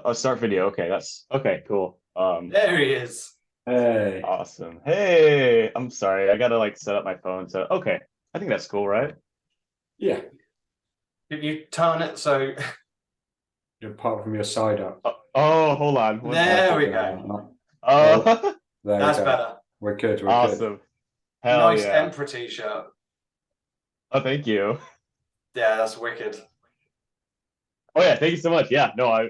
Oh, start video. Okay, that's okay, cool. There he is. Hey, Awesome. Hey, I'm sorry. I gotta like set up my phone. So okay. I think that's cool, right? yeah, Did you turn it so apart from your side up. Oh, hold on one there second. we go. Oh, Oh, there we That's go. better. We're good, we're good. awesome. Hell Nice yeah. Emperor t-shirt. Oh, thank you. Yeah, that's wicked. Oh yeah, thank you so much. Yeah, no,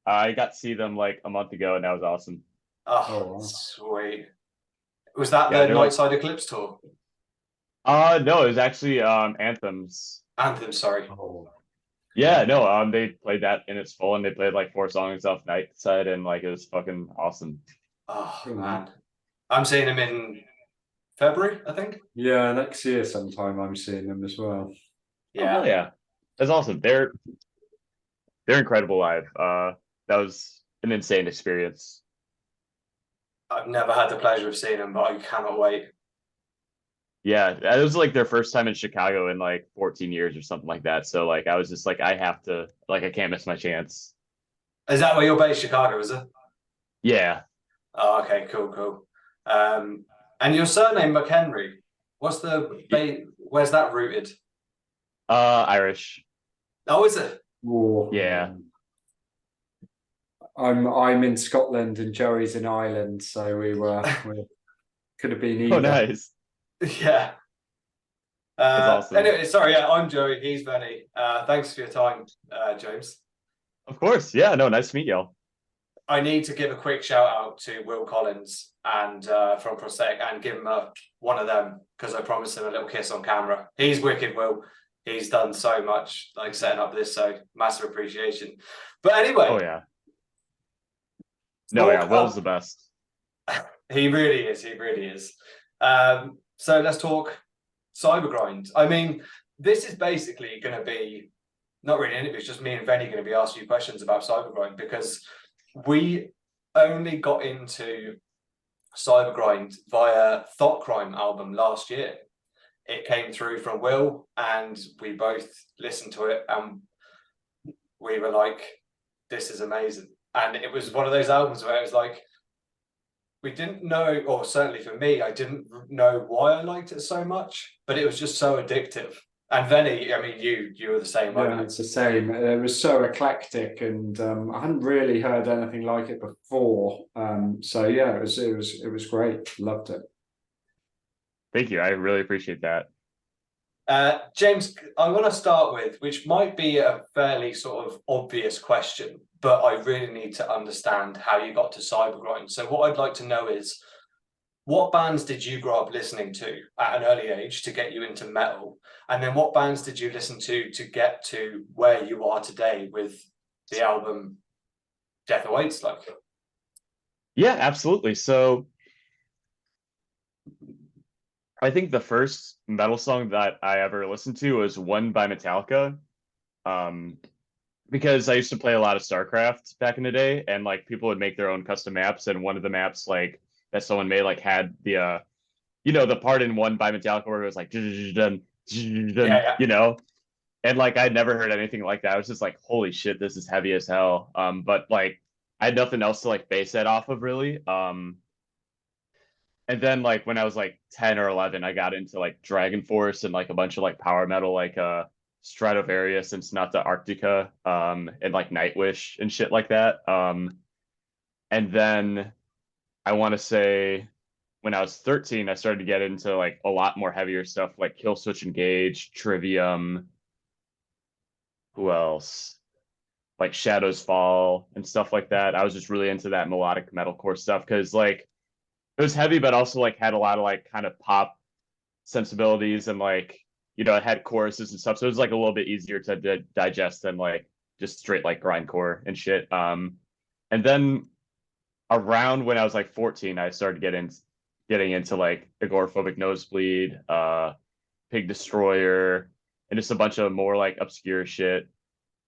I got to see them like a month ago and that was awesome. Oh, Oh, wow. sweet. Was that Yeah, the they're like Nightside Eclipse tour? no, it was actually anthems. Anthem, sorry. Oh, Yeah, no, they played that in its full and they played like four songs off Nightside and like it was fucking awesome. Oh cool, man. man. I'm seeing him in February, I think. Yeah, next year sometime I'm seeing them as well. Oh hell Yeah. yeah. That's awesome. They're incredible live. That was an insane experience. I've never had the pleasure of seeing him, but I cannot wait. Yeah, it was like their first time in Chicago in like 14 years or something like that. So like I was just like I have to like I can't miss my chance. Is that where you're based, Chicago, is it? Yeah. Oh, okay, cool, cool. And your surname McHenry, where's that rooted? Irish. Oh, is it? Oh, Yeah. I'm in Scotland and Joey's in Ireland, so we could have been Oh either. nice. Yeah. That's awesome. Anyway, sorry, yeah, I'm Joey. He's Venny. Thanks for your time, James. Of course. Yeah, no, nice to meet y'all. I need to give a quick shout out to Will Collins and from Prosthetic and give him one of them because I promised him a little kiss on camera. He's wicked, Will. He's done so much, like setting up this, so massive appreciation. But Oh anyway, yeah. No, yeah, talk Will's the up. best. He really is. He really is. So let's talk Cybergrind. I mean, this is basically going to be not really an interview. It's just me and Venny going to be asking you questions about Cybergrind because we only got into Cybergrind via Thought Crime album last year. It came through from Will, and we both listened to it, and we were like, "This is amazing." And it was one of those albums where it was like we didn't know, or certainly for me, I didn't know why I liked it so much, but it was just so addictive. And Venny, I mean, you were the same, weren't Yeah, you? it's the same. It was so eclectic, and I hadn't really heard anything like it before. So yeah, it was great. Loved it. Thank you. I really appreciate that. James, I want to start with, which might be a fairly sort of obvious question, but I really need to understand how you got to Cybergrind. So what I'd like to know is, what bands did you grow up listening to at an early age to get you into metal? And then what bands did you listen to get to where you are today with the album Death Awaits? Like, Yeah, absolutely. So I think the first metal song that I ever listened to was One by Metallica. Um, because I used to play a lot of StarCraft back in the day, and like people would make their own custom maps, and one of the maps like that someone made like had the the part in One by Metallica where it was like dun, yeah, dun, yeah. and like I'd never heard anything like that. I was just like, holy shit, this is heavy as hell. But like I had nothing else to like base that off of really. And then like when I was like 10 or 11, I got into like Dragon Force and like a bunch of like power metal like Stratovarius and Sonata Arctica and like Nightwish and shit like that. And then I want to say when I was 13, I started to get into like a lot more heavier stuff like Killswitch Engage, Trivium, who else? Like Shadows Fall and stuff like that. I was just really into that melodic metalcore stuff because like it was heavy, but also like had a lot of like kind of pop sensibilities and like it had choruses and stuff, so it was like a little bit easier to digest than like just straight like grindcore and shit. And then around when I was like 14, I started getting into like Agoraphobic Nosebleed, Pig Destroyer, and just a bunch of more like obscure shit,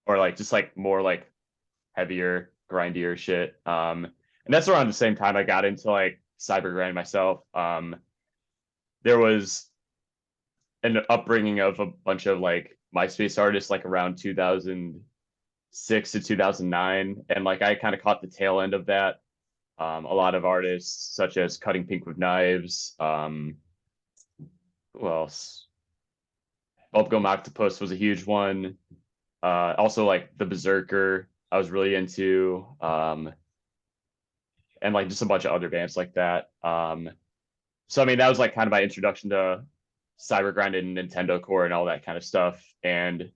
or like just like more like heavier, grindier shit. And that's around the same time I got into like Cybergrind myself. There was an upbringing of a bunch of like MySpace artists like around 2006 2006 to 2009, and like I kind of caught the tail end of that. A lot of artists such as Cutting Pink with Knives. Who else? Bubblegum Octopus was a huge one. Also like the Berserker, I was really into. And like just a bunch of other bands like that. So I mean that was like kind of my introduction to Cybergrind and Nintendo Core and all that kind of stuff. And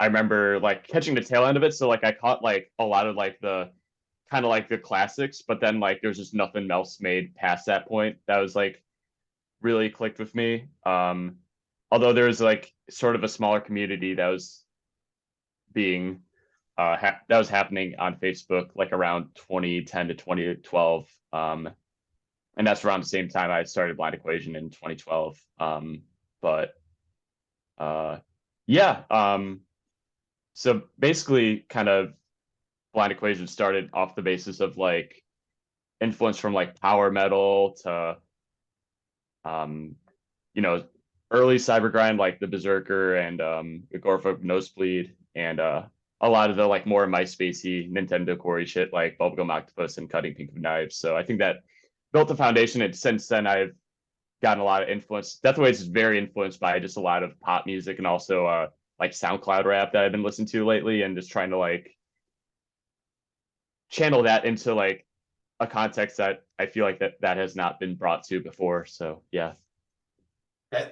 I remember like catching the tail end of it. So like I caught like a lot of like the kind of like the classics, but then like there's just nothing else made past that point that was like really clicked with me. Although there was like sort of a smaller community that was being that was happening on Facebook like around 2010 to 2012. And that's around the same time I started Blind Equation in 2012. But yeah, so basically kind of Blind Equation started off the basis of like influence from like power metal to you know, early Cybergrind like the Berserker and Agoraphobic Nosebleed and a lot of the like more MySpacey Nintendo Core shit like Bubblegum Octopus and Cutting Pink with Knives. So I think that built the foundation, and since then I've gotten a lot of influence. Deathways is very influenced by just a lot of pop music and also like SoundCloud rap that I've been listening to lately, and just trying to like channel that into like a context that I feel like that has not been brought to before. So yeah.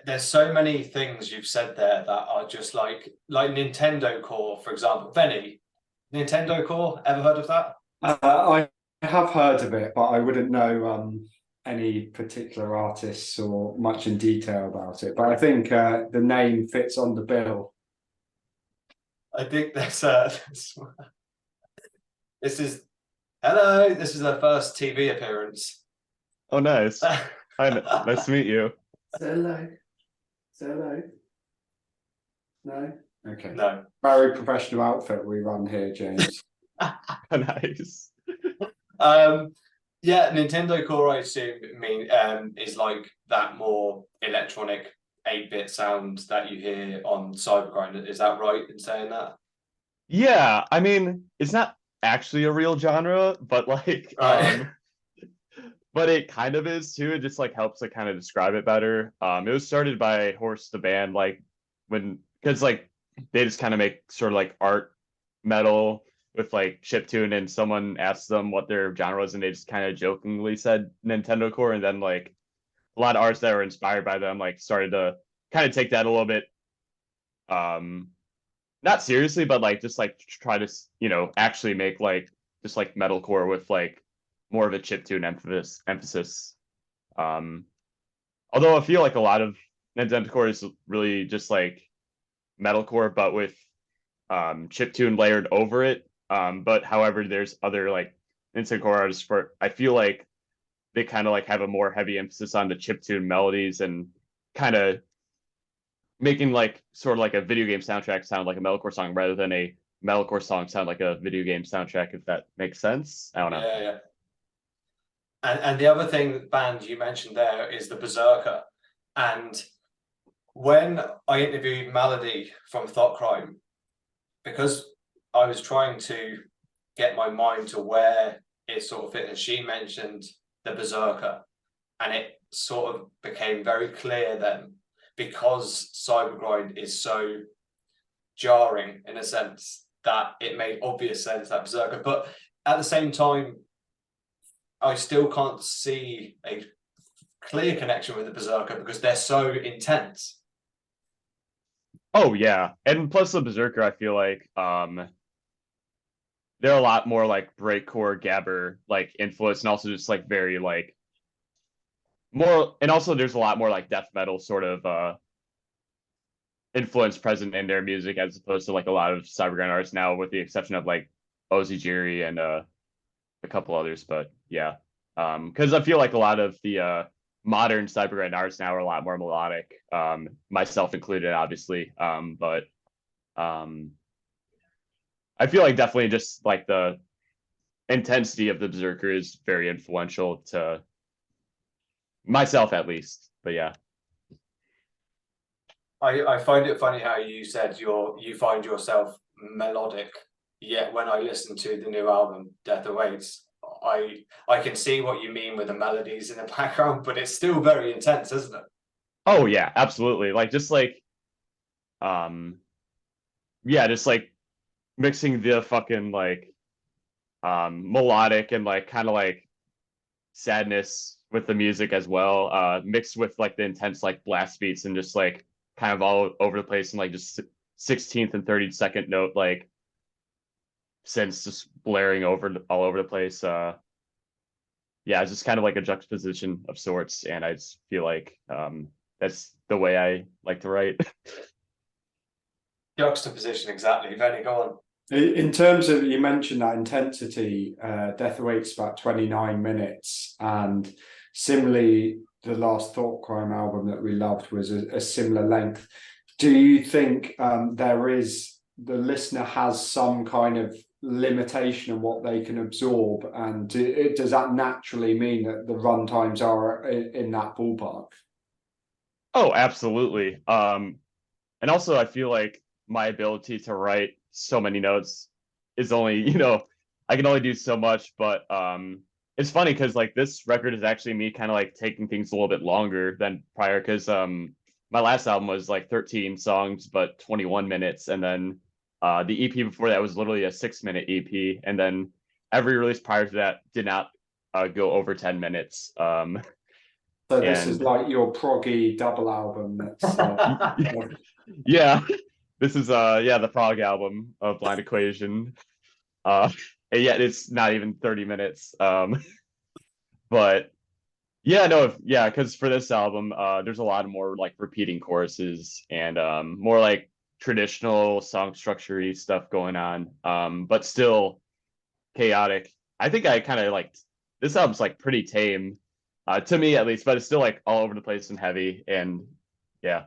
There's so many things you've said there that are just like Nintendo Core, for example. Venny, Nintendo Core, ever heard of that? I have heard of it, but I wouldn't know any particular artists or much in detail about it. But I think the name fits on the bill. I think this is hello. This is their first TV appearance. Oh, nice. Hi, nice to meet you. Say hello. Say hello. No? Okay. No. Very professional outfit we run here, James. Nice. Yeah, Nintendo Core, I assume, is like that more electronic 8-bit sound that you hear on Cybergrind. Is that right in saying that? Yeah, I mean, it's not actually a real genre, but like Right. but it kind of is too. It just like helps like kind of describe it better. It was started by Horse the band, like when because like they just kind of make sort of like art metal with like chiptune, and someone asked them what their genre was, and they just kind of jokingly said Nintendo Core, and then like a lot of artists that were inspired by them like started to kind of take that a little bit not seriously, but like just like try to actually make like just like metalcore with like more of a chiptune emphasis. Um, Although I feel like a lot of Nintendo Core is really just like metalcore, but with chiptune layered over it. But however, there's other like Nintendo Core artists for I feel like they kind of like have a more heavy emphasis on the chiptune melodies and kind of making like sort of like a video game soundtrack sound like a metalcore song rather than a metalcore song sound like a video game soundtrack, if that makes sense. I don't know. Yeah. And the other band you mentioned there is the Berserker. And when I interviewed Malady from Thought Crime, because I was trying to get my mind to where it sort of fit, and she mentioned the Berserker, and it sort of became very clear then, because Cybergrind is so jarring in a sense, that it made obvious sense that Berserker, but at the same time, I still can't see a clear connection with the Berserker because they're so intense. Oh yeah, and plus the Berserker, I feel like they're a lot more like breakcore gabber like influence, and also just like very like more, and also there's a lot more like death metal sort of influence present in their music as opposed to like a lot of Cybergrind artists now, with the exception of like Ozzy and a couple others. But yeah, because I feel like a lot of the modern Cybergrind artists now are a lot more melodic, myself included, obviously. But I feel like definitely just like the intensity of the Berserker is very influential to myself, at least. But yeah. I find it funny how you said you find yourself melodic. Yet when I listen to the new album, Death Awaits, I can see what you mean with the melodies in the background, but it's still very intense, isn't it? Oh yeah, absolutely. Like just like yeah, just like mixing the fucking like melodic and like kind of like sadness with the music as well, mixed with like the intense like blast beats and just like kind of all over the place and like just 16th and 32nd note like synths just blaring over all over the place. Yeah, it's just kind of like a juxtaposition of sorts, and I just feel like that's the way I like to write. Juxtaposition, exactly. Venny, go on. In terms of, you mentioned that intensity, Death Awaits about 29 minutes, and similarly, the last Thought Crime album that we loved was a similar length. Do you think the listener has some kind of limitation of what they can absorb, and does that naturally mean that the run times are in that ballpark? Oh, absolutely. And also I feel like my ability to write so many notes is only, I can only do so much, but it's funny because like this record is actually me kind of like taking things a little bit longer than prior, because my last album was like 13 songs but 21 minutes, and then the EP before that was literally a 6-minute EP, and then every release prior to that did not go over 10 minutes. So this is And like your proggy double album. That's yeah, this is the prog album of Blind Equation. And yet it's not even 30 minutes. But yeah, no, yeah, because for this album, there's a lot more like repeating choruses and more like traditional song structure-y stuff going on. But still chaotic. I think I kind of like this album's like pretty tame, to me at least, but it's still like all over the place and heavy, and yeah.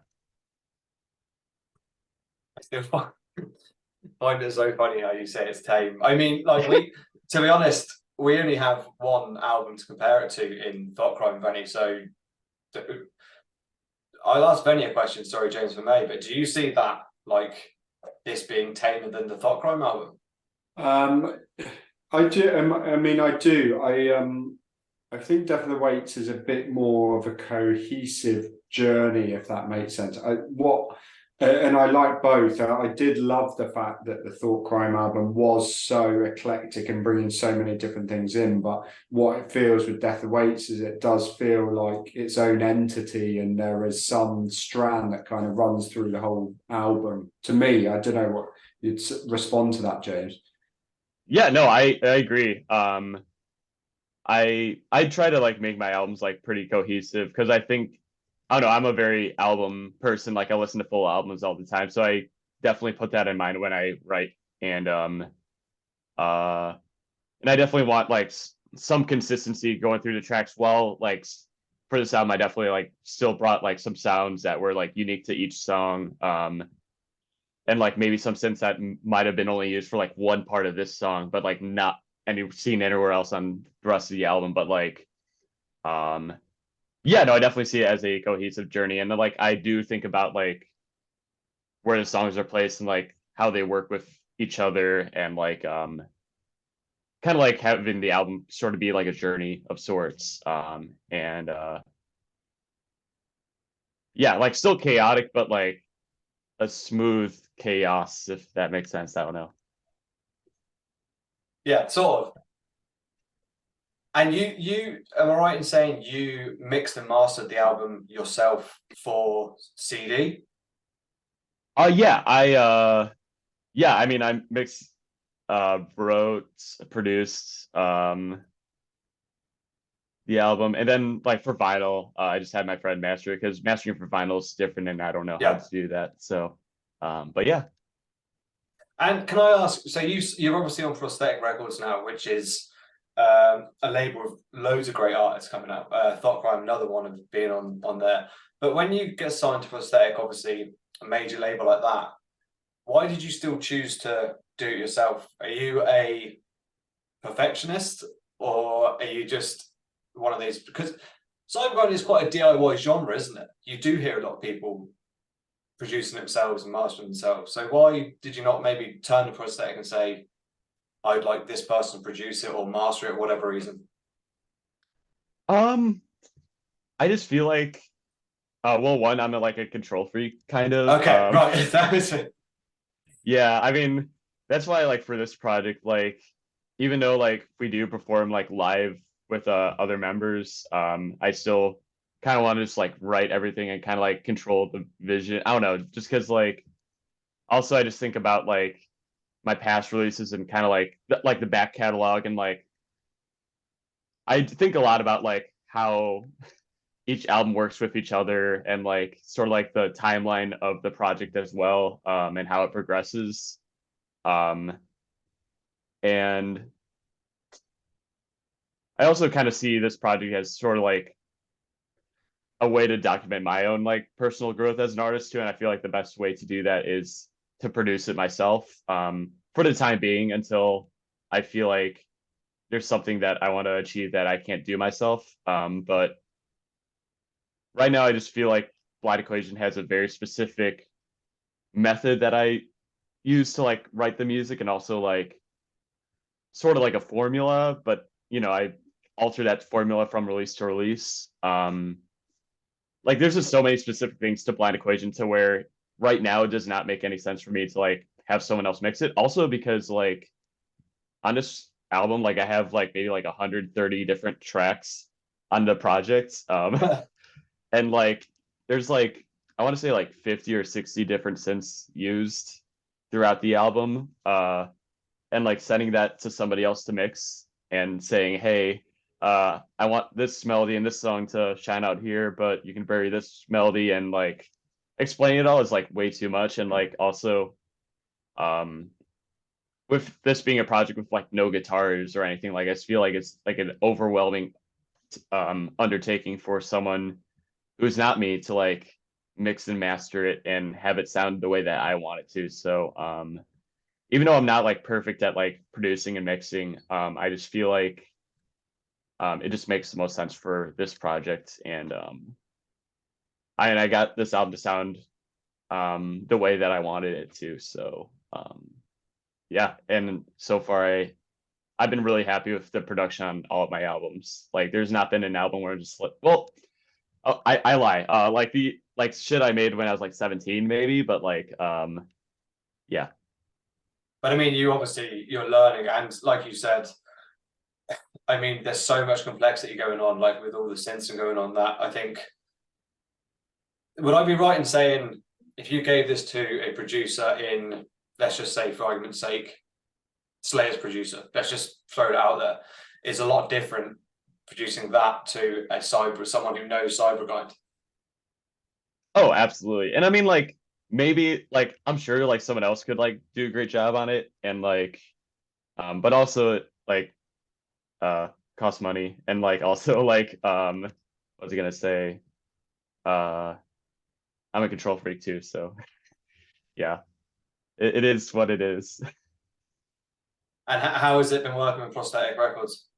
I still find it so funny how you say it's tame. I mean, like to be honest, we only have one album to compare it to in Thought Crime, Venny. So I'll ask Venny a question. Sorry, James, for me, but do you see that like this being tamer than the Thought Crime album? I do. I mean, I do. I think Death of the Weights is a bit more of a cohesive journey, if that makes sense. And I like both. I did love the fact that the Thought Crime album was so eclectic and bringing so many different things in. But what it feels with Death Awaits is it does feel like its own entity, and there is some strand that kind of runs through the whole album. To me, I don't know what you'd respond to that, James. Yeah, no, I agree. I try to like make my albums like pretty cohesive, because I think, I don't know, I'm a very album person. Like I listen to full albums all the time, so I definitely put that in mind when I write. And I definitely want like some consistency going through the tracks. Well, like for this album, I definitely like still brought like some sounds that were like unique to each song. And like maybe some synths that might have been only used for like one part of this song, but like not seen anywhere else on the rest of the album. But like yeah, no, I definitely see it as a cohesive journey. And then like I do think about like where the songs are placed and like how they work with each other, and like kind of like having the album sort of be like a journey of sorts. And yeah, like still chaotic, but like a smooth chaos, if that makes sense. I don't know. Yeah, sort of. And you am I right in saying you mixed and mastered the album yourself for CD? Yeah, I mean I mixed, wrote, produced the album, and then like for vinyl, I just had my friend master it, because mastering for vinyl is different and I don't know how to do that. So but yeah. And can I ask, so you're obviously on Prosthetic Records now, which is a label of loads of great artists coming out. Thought Crime, another one of being on there. But when you get signed to Prosthetic, obviously a major label like that, why did you still choose to do it yourself? Are you a perfectionist, or are you just one of these? Because Cybergrind is quite a DIY genre, isn't it? You do hear a lot of people producing themselves and mastering themselves. So why did you not maybe turn to Prosthetic and say, I'd like this person to produce it or master it, whatever reason? I just feel like well, one, I'm like a control freak kind of. Okay, right. That was it. Yeah, I mean, that's why like for this project, like even though like we do perform like live with other members, I still kind of want to just like write everything and kind of like control the vision. I don't know, just because like also I just think about like my past releases and kind of like the back catalog, and like I think a lot about like how each album works with each other, and like sort of like the timeline of the project as well, and how it progresses. Um, and I also kind of see this project as sort of like a way to document my own like personal growth as an artist too. And I feel like the best way to do that is to produce it myself, for the time being, until I feel like there's something that I want to achieve that I can't do myself. But right now I just feel like Blind Equation has a very specific method that I use to like write the music, and also like sort of like a formula, but I alter that formula from release to release. Like there's just so many specific things to Blind Equation to where right now it does not make any sense for me to like have someone else mix it. Also because like on this album, like I have like maybe like 130 different tracks on the project. And like there's like I want to say like 50 or 60 different synths used throughout the album. And like sending that to somebody else to mix and saying, hey, I want this melody and this song to shine out here, but you can bury this melody, and like explaining it all is like way too much. And like also, um, with this being a project with like no guitars or anything, like I just feel like it's like an overwhelming undertaking for someone who's not me to like mix and master it and have it sound the way that I want it to. So even though I'm not like perfect at like producing and mixing, I just feel like it just makes the most sense for this project. And I got this album to sound the way that I wanted it to. So yeah, and so far I've been really happy with the production on all of my albums. Like there's not been an album where I'm just like, well, oh, I lie. Like the like shit I made when I was like 17 maybe, but like yeah. But I mean, you're learning, and like you said, I mean, there's so much complexity going on, like with all the synths and going on that. I think, would I be right in saying if you gave this to a producer in, let's just say for argument's sake, Slayer's producer, let's just throw it out there, it's a lot different producing that to someone who knows Cybergrind. Oh, absolutely. And I mean like maybe like I'm sure like someone else could like do a great job on it, and like but also like uh cost money, and like also like what was I gonna say? Uh I'm a control freak too, so yeah, it is what it is. And how has it been working with Prosthetic Records?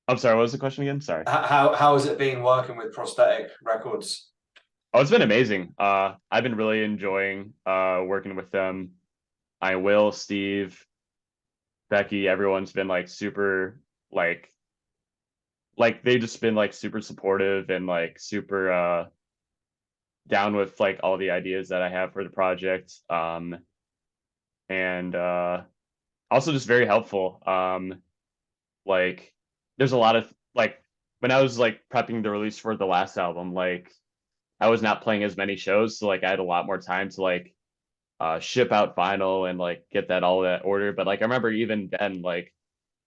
I'm sorry, what was the question again? Sorry. How has it been working with Prosthetic Records? Oh, it's been amazing. I've been really enjoying working with them. Will, Steve, Becky, everyone's been like super like they've just been like super supportive and like super down with like all the ideas that I have for the project. And also just very helpful. Like there's a lot of like when I was like prepping the release for the last album, like I was not playing as many shows, so like I had a lot more time to like ship out vinyl and like get that all that order. But like I remember even then, like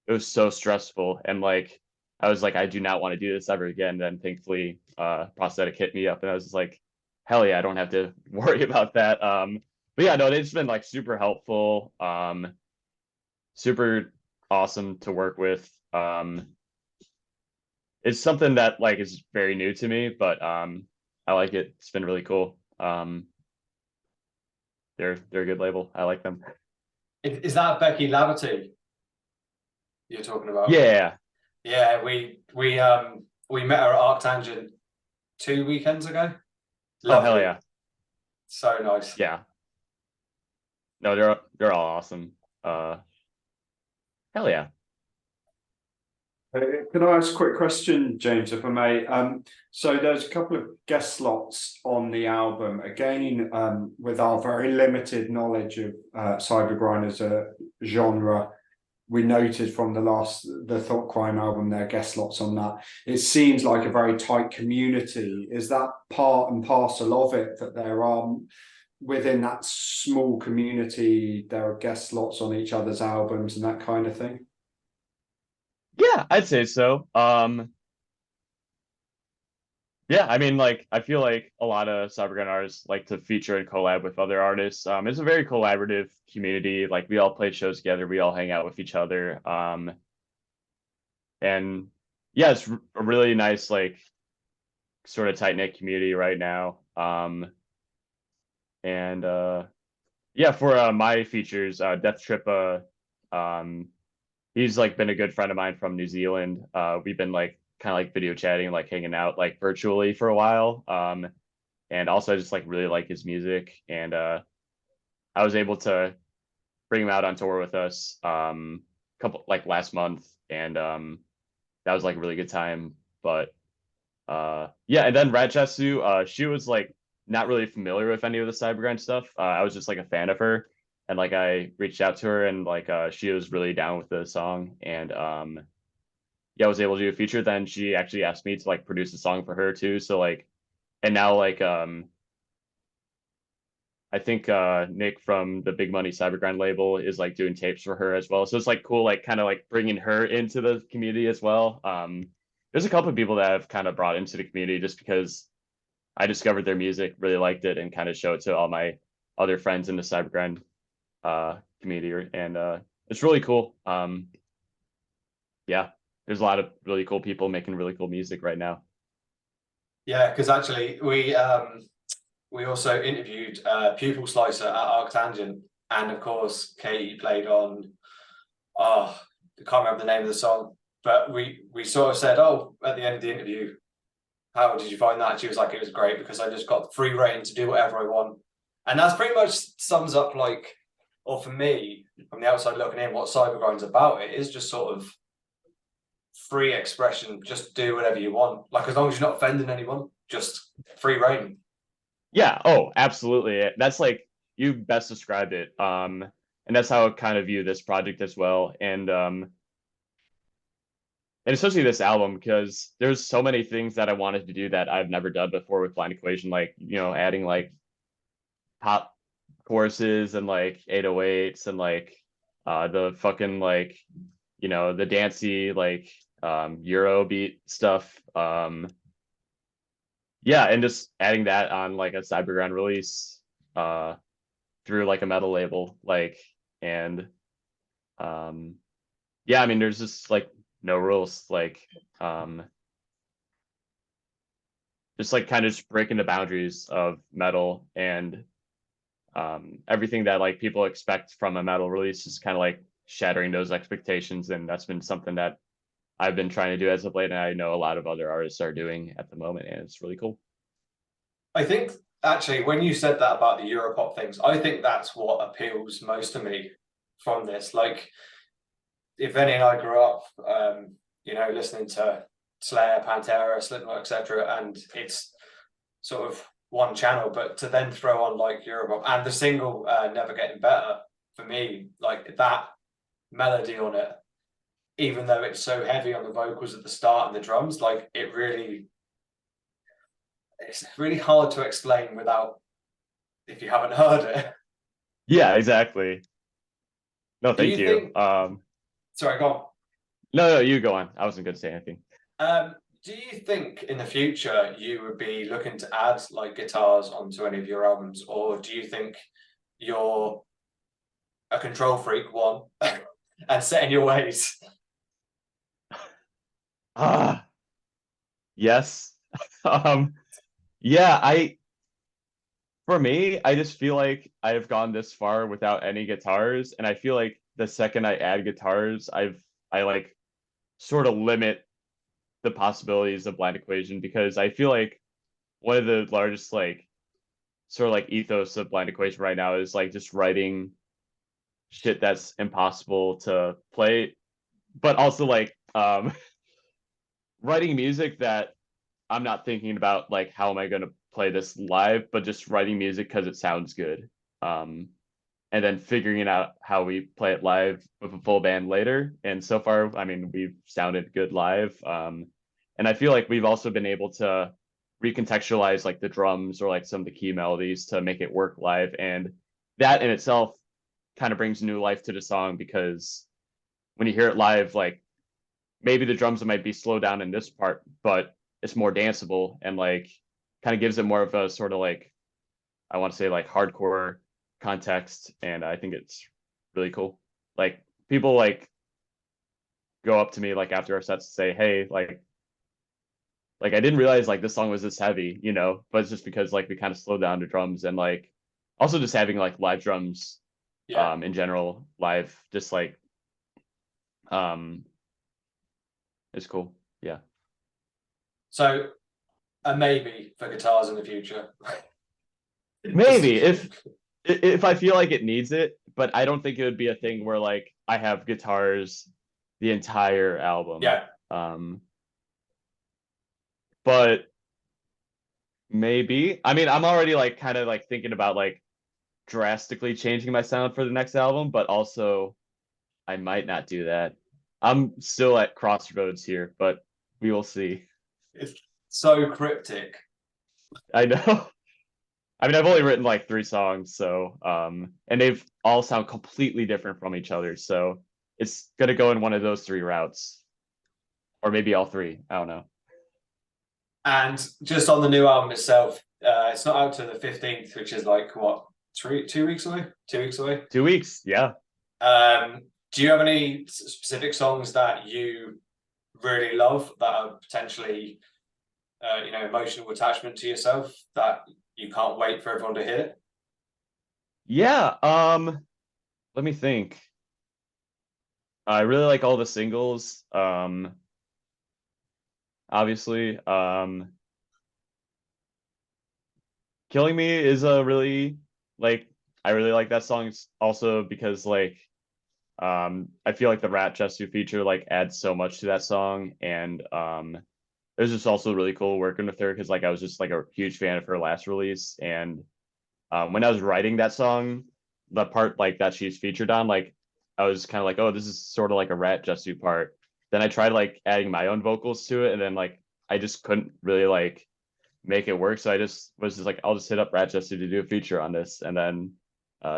it was so stressful, and like I was like, I do not want to do this ever again. Then thankfully, Prosthetic hit me up, and I was just like, hell yeah, I don't have to worry about that. But yeah, no, they've just been like super helpful, super awesome to work with. It's something that like is very new to me, but I like it. It's been really cool. They're a good label. I like them. Is that Becky Laverty you're talking about? Yeah. Yeah, we met her at Arctangent 2 weekends ago. Oh hell Lovely. yeah. So nice. Yeah. No, they're all awesome. Hell yeah. Can I ask a quick question, James, if I may? So there's a couple of guest slots on the album. Again, with our very limited knowledge of Cybergrind as a genre, we noted from the Thought Crime album, their guest slots on that. It seems like a very tight community. Is that part and parcel of it, that there are within that small community, there are guest slots on each other's albums and that kind of thing? Yeah, I'd say so. Yeah, I mean, like, I feel like a lot of Cybergun artists like to feature and collab with other artists. It's a very collaborative community. Like, we all play shows together, we all hang out with each other. And yeah, it's a really nice, like, sort of tight-knit community right now. And yeah, for my features, Death Trip, he's like been a good friend of mine from New Zealand. We've been like kind of like video chatting, like hanging out like virtually for a while. And also I just like really like his music, and I was able to bring him out on tour with us couple like last month, and that was like a really good time. But yeah, and then Ratchasu, she was like not really familiar with any of the Cybergrind stuff. I was just like a fan of her, and like I reached out to her, and like she was really down with the song, and yeah, I was able to do a feature. Then she actually asked me to like produce a song for her too. So like, and now like I think Nick from the Big Money Cybergrind label is like doing tapes for her as well. So it's like cool, like kind of like bringing her into the community as well. There's a couple of people that I've kind of brought into the community just because I discovered their music, really liked it, and kind of showed it to all my other friends in the Cybergrind community, and it's really cool. Yeah, there's a lot of really cool people making really cool music right now. Yeah, because actually we also interviewed Pupil Slicer at Arctangent, and of course Katie played on, oh, I can't remember the name of the song, but we sort of said, oh, at the end of the interview, how did you find that? She was like, it was great because I just got free reign to do whatever I want. And that's pretty much sums up, like, or for me, from the outside looking in, what Cybergrind's about. It is just sort of free expression, just do whatever you want. Like, as long as you're not offending anyone, just free reign. Yeah, oh, absolutely. That's like you best described it. And that's how I kind of view this project as well. And especially this album, because there's so many things that I wanted to do that I've never done before with Blind Equation, like, you know, adding like pop choruses and like 808s and like the fucking like, you know, the dancey like Euro beat stuff. Yeah, and just adding that on like a Cyberground release through like a metal label, like, and yeah, I mean there's just like no rules, like just like kind of just breaking the boundaries of metal, and everything that like people expect from a metal release is kind of like shattering those expectations, and that's been something that I've been trying to do as of late, and I know a lot of other artists are doing at the moment, and it's really cool. I think actually when you said that about the Europop things, I think that's what appeals most to me from this. Like, if Venny and I grew up, you know, listening to Slayer, Pantera, Slipknot, etc., and it's sort of one channel, but to then throw on like Europop and the single Never Getting Better, for me, like that melody on it, even though it's so heavy on the vocals at the start and the drums, like it really, it's really hard to explain without, if you haven't heard it. Yeah, exactly. No, Do thank you you. think, sorry, go on. No, you go on. I wasn't going to say anything. Do you think in the future you would be looking to add like guitars onto any of your albums, or do you think you're a control freak, one, and set in your ways? Ah, yes. Yeah, for me, I just feel like I have gone this far without any guitars, and I feel like the second I add guitars, I like sort of limit the possibilities of Blind Equation, because I feel like one of the largest like sort of like ethos of Blind Equation right now is like just writing shit that's impossible to play but also like writing music that I'm not thinking about like how am I going to play this live, but just writing music because it sounds good. Um, and then figuring out how we play it live with a full band later. And so far, I mean, we've sounded good live. And I feel like we've also been able to recontextualize like the drums or like some of the key melodies to make it work live. And that in itself kind of brings new life to the song because when you hear it live, like maybe the drums might be slowed down in this part, but it's more danceable and like kind of gives it more of a sort of like I want to say like hardcore context, and I think it's really cool. Like people like go up to me like after our sets to say, "Hey, like I didn't realize like this song was this heavy, you know," but it's just because like we kind of slowed down the drums and like also just having like live drums Yeah. in general live just like um is cool. Yeah. So a maybe for guitars in the future. Maybe if I feel like it needs it, but I don't think it would be a thing where like I have guitars the entire album. Yeah. Um, but maybe. I mean, I'm already like kind of like thinking about like drastically changing my sound for the next album, but also I might not do that. I'm still at crossroads here, but we will see. It's so cryptic. I know. I mean, I've only written like 3 songs, so and they've all sound completely different from each other. So it's gonna go in one of those 3 routes, or maybe all 3. I don't know. And just on the new album itself, it's not out to the 15th, which is like what, 2 weeks away? 2 weeks away. 2 weeks, yeah. Do you have any specific songs that you really love that are potentially, emotional attachment to yourself that you can't wait for everyone to hear? Yeah. Let me think. I really like all the singles. Obviously, Killing Me is a really like I really like that song also because like I feel like the Rat Jesu feature like adds so much to that song, and it was just also really cool working with her because like I was just like a huge fan of her last release, and when I was writing that song, the part like that she's featured on, like I was kind of like, oh, this is sort of like a Rat Jesu part. Then I tried like adding my own vocals to it, and then like I just couldn't really like make it work. So I just was just like, I'll just hit up Rat Jesu to do a feature on this, and then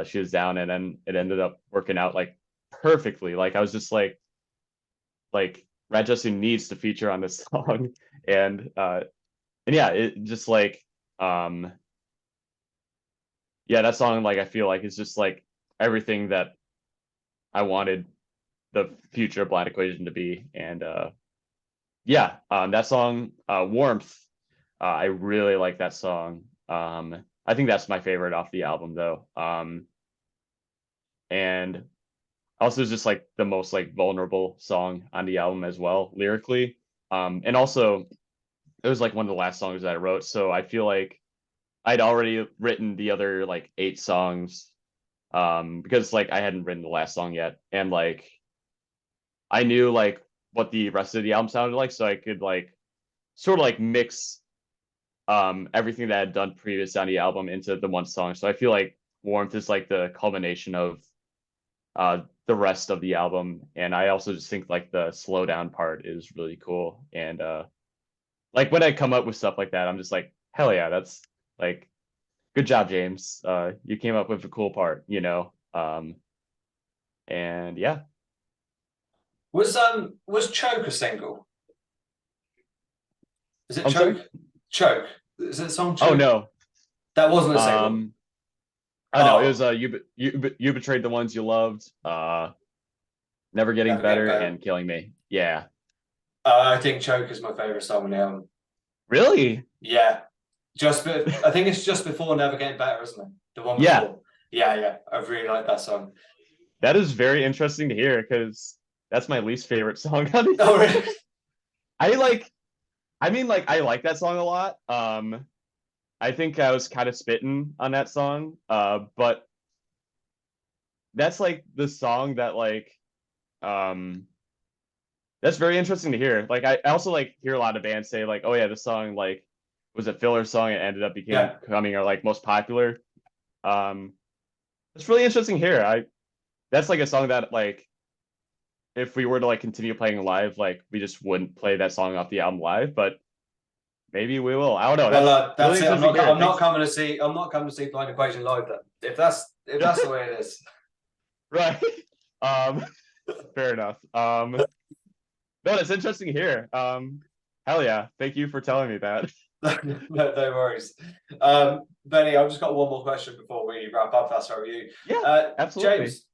she was down, and then it ended up working out like perfectly. Like I was just like Rat Jesu needs to feature on this song, and yeah, it just like yeah, that song like I feel like is just like everything that I wanted the future Blind Equation to be, and yeah, that song Warmth, I really like that song. I think that's my favorite off the album though. And also just like the most like vulnerable song on the album as well lyrically. And also it was like one of the last songs that I wrote, so I feel like I'd already written the other like 8 songs because like I hadn't written the last song yet, and like I knew like what the rest of the album sounded like, so I could like sort of like mix everything that I'd done previous on the album into the one song. So I feel like Warmth is like the culmination of the rest of the album, and I also just think like the slow down part is really cool, and like when I come up with stuff like that, I'm just like, hell yeah, that's like good job, James. You came up with a cool part, you know. And yeah. Was Choke a single? Is it I'm sorry? Choke? Choke. Is it the song Oh Choke? no. That wasn't a single. Oh no, it Oh, was you betrayed the ones you loved, never getting Never Getting better Better. and killing me. Yeah. I think Choke is my favorite song on the album. Really? Yeah. I think it's just before Never Getting Better, isn't it? The one Yeah. before. Yeah. I really like that song. That is very interesting to hear because that's my least favorite song on the Oh, really? I like I mean like I like that song a lot. I think I was kind of spitting on that song. But that's like the song that like um That's very interesting to hear. Like I also like hear a lot of bands say like, oh yeah, this song like was a filler song and ended up Yeah. becoming our like most popular. Um, it's really interesting here. I That's like a song that like if we were to like continue playing live, like we just wouldn't play that song off the album live, but maybe we will. I don't know. Well, That's really that's it. interesting to hear. I'm not Thanks. coming to see. I'm not coming to see Blind Equation live. Then, if that's the way it is. Right. Um, fair enough. No, that's interesting to hear. Hell yeah. Thank you for telling me that. No worries. Benny, I've just got one more question before we wrap up. That's all right with you. Yeah, absolutely. James,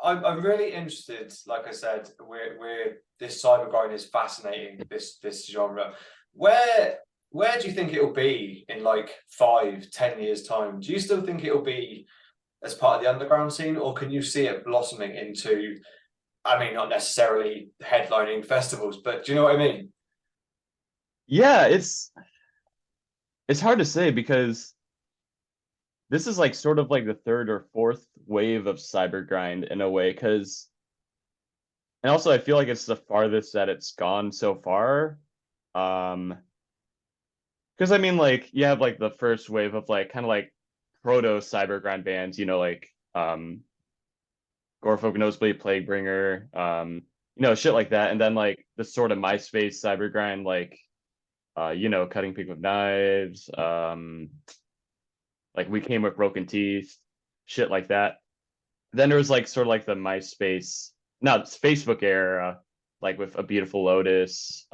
I'm really interested. Like I said, we're this cybergrind is fascinating. This genre. Where do you think it'll be in like 5-10 years time? Do you still think it'll be as part of the underground scene, or can you see it blossoming into? I mean, not necessarily headlining festivals, but do you know what I mean? Yeah, it's hard to say because this is like sort of like the third or fourth wave of Cybergrind in a way, because and also I feel like it's the farthest that it's gone so far. Because I mean like you have like the first wave of like kind of like proto Cybergrind bands, like Gorefolk Nosebleed, Plaguebringer, shit like that. And then like the sort of MySpace Cybergrind, like Cutting Pink with Knives, like We Came with Broken Teeth, shit like that. Then there was like sort of like the MySpace, no, it's Facebook era, like with A Beautiful Lotus.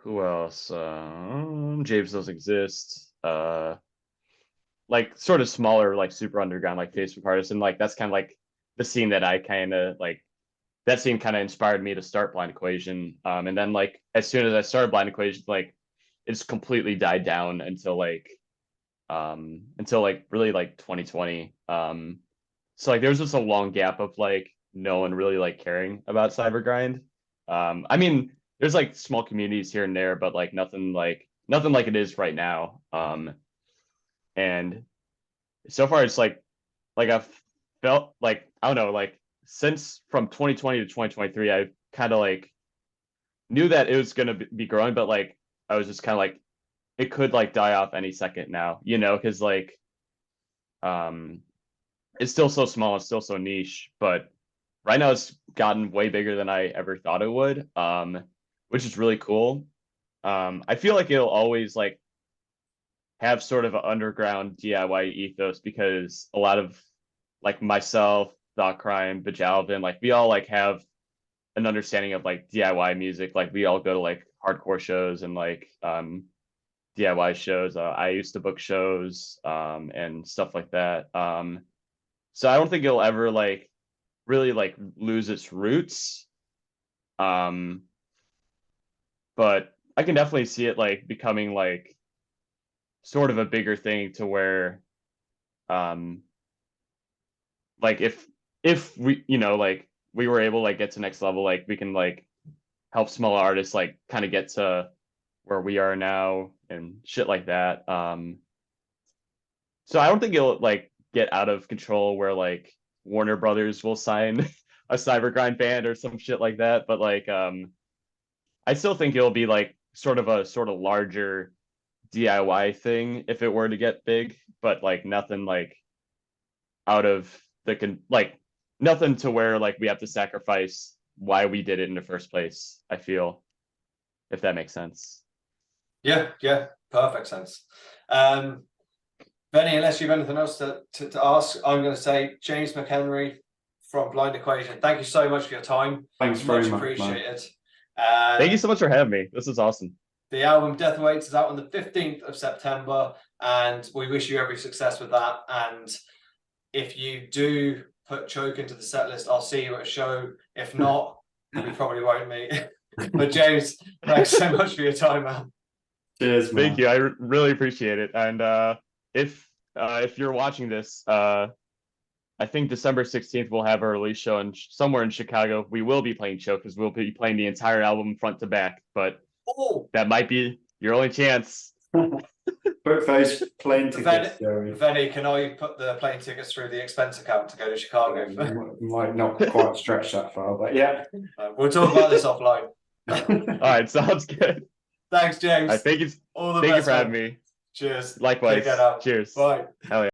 Who else? James Does Exist. Like sort of smaller, like super underground, like Facebook artists, and like that's kind of like the scene that I kind of like. That scene kind of inspired me to start Blind Equation. And then like as soon as I started Blind Equation, like it's completely died down until like really like 2020. So like there was just a long gap of like no one really like caring about Cybergrind. I mean, there's like small communities here and there, but like nothing like it is right now. And so far it's like I've felt like I don't know, like since from 2020 to 2023, I kind of like knew that it was gonna be growing, but like I was just kind of like it could like die off any second now, because like um it's still so small, it's still so niche, but right now it's gotten way bigger than I ever thought it would, which is really cool. I feel like it'll always like have sort of an underground DIY ethos because a lot of like myself, Thought Crime, Bajalvin, like we all like have an understanding of like DIY music. Like we all go to like hardcore shows and like DIY shows. I used to book shows and stuff like that. So I don't think it'll ever like really like lose its roots. Um, but I can definitely see it like becoming like sort of a bigger thing to where um like if we like we were able to like get to next level, like we can like help small artists like kind of get to where we are now and shit like that. So I don't think it'll like get out of control where like Warner Brothers will sign a Cybergrind band or some shit like that. But like I still think it'll be like sort of larger DIY thing if it were to get big, but like nothing like out of like nothing to where like we have to sacrifice why we did it in the first place, I feel, if that makes sense. Yeah, perfect sense. Venny, unless you have anything else to ask, I'm going to say James McHenry from Blind Equation. Thank you so much for your time. Thanks very much, appreciated. Thank you so much for having me. This is awesome. The album Death Awaits is out on the 15th of September, and we wish you every success with that. And if you do put Choke into the set list, I'll see you at a show. If not, we probably won't meet. But James, thanks so much for your time, man. Cheers, man. Thank you. I really appreciate it. And if you're watching this, I think December 16th we'll have a release show somewhere in Chicago. We will be playing Choke because we'll be playing the entire album front to back, but that might be your only chance. Book those plane tickets. Venny, can I put the plane tickets through the expense account to go to Chicago? Might not quite stretch that far, but yeah. We'll talk about this offline. All right, sounds good. Thanks, James. I think it's All the thank you best, for having man. me. Cheers. Likewise. Take care now. Cheers. Bye. Hell yeah.